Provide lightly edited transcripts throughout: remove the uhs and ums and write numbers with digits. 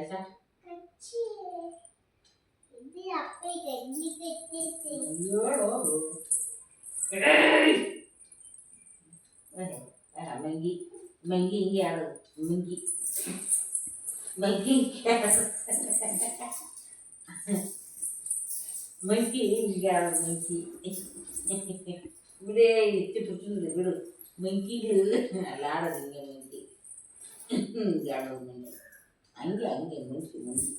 Esa. Mengi, mengi ya, mengi, mengi, mengi ya, mengi. Bude itu betul betul. Mengi dulu, lara dengan mengi. Jangan mengi. Angge angge mengi mengi.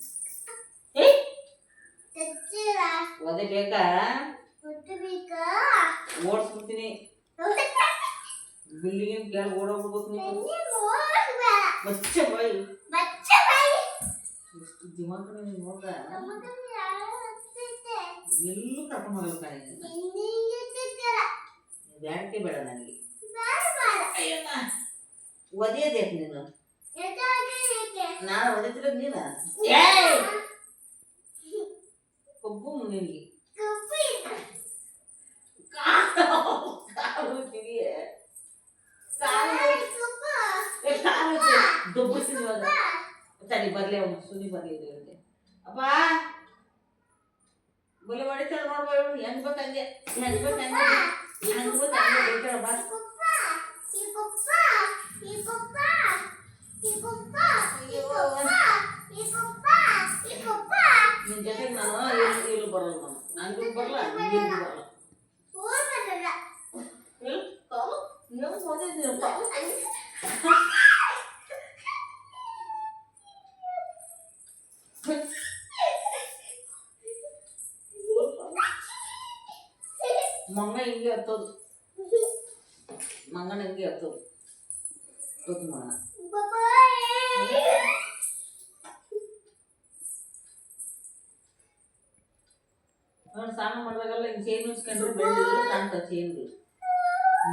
Wada beka? ಓಡಿಸ್ಬಿಡ್ತೀನಿ building ಕೆಳ ಓಡೋಗ್ಬಿಡ್ಬೇಕು ನೀವು ಬಚ್ಚ ಬಾಯಿ ಎಷ್ಟು ದಿಮಾಕ ನೀನು ನೋಡ್ದ ಎಲ್ಲೂ ಕರ್ಕೊಂಡು ಹೋಗಲ್ಲ ಕಣೆ ಬ್ಯಾಡಕ್ಕೆ ಬೇಡ ನನಗೆ ಒದೆಯದೇಕ್ ನೀನು ನಾನು ಒದೆತಿರೋದು ನೀನ ಕೊಬ್ಬು ನಿನಗೆ ತಡಿ ಬರ್ಲಿ ಅವನು ಸುನಿ ಬರ್ಲಿ ಅಪ್ಪ ಬಲೆ ಹೊಡಿತಾರ ನೋಡ್ಬೋದು ಹೆಂಗ್ ಬೇಕಂಗೆ ಹೆಂಗ್ ಬೇಕಂಗೆ ಹೆಂಗ್ ಬೇಕಂಗೆ ಬೇಕಾರ ಬಾ ನಿನ್ ಜೊತೆಗೆ ನಾನು ಎಲ್ಲೂ ಬರಲ್ಲ ನಾನು ನಂಗೂ ಬರಲ್ಲ ನೀನು ಬರಲ್ಲ ನೀವು ಓದಿದ್ದೀರಪ್ಪ ಮಂಗ ಹಿಂಗೆ ಹತ್ತೋದು ಮಂಗನ ಹಿಂಗೆ ಹತ್ತೋದು ಗೊತ್ತು ಮಂಗನ ನೋಡಿ ಸ್ನಾನ ಮಾಡಿದಾಗೆಲ್ಲ ಹಿಂಗೆ ಚೇನ್ ಉಸ್ಕೊಂಡ್ರು ಬೆಳ್ಳಿದ್ರು ಕಾಣ್ತ ಚೇನ್ಗಳು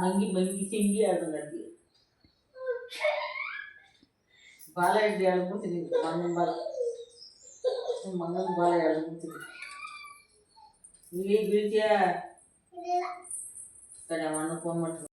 ಮಂಗಿ ಮಂಗಿ ಸಿಂಗಿ ಆಡ್ದಂಗೆ ಆಡ್ತೀವಿ ಬಾಲ ಹಿಡ್ದು ಹೇಳ್ಬಿಡ್ತೀನಿ ಮಂಗನ ಬಾಲ ಹೇಳ್ಬಿಡ್ತೀನಿ ಇಲ್ಲಿ ಬೀಳ್ತೀಯ ಕಡೆ ಅಣ್ಣ ಫೋನ್ ಮಾಡ್ತೀನಿ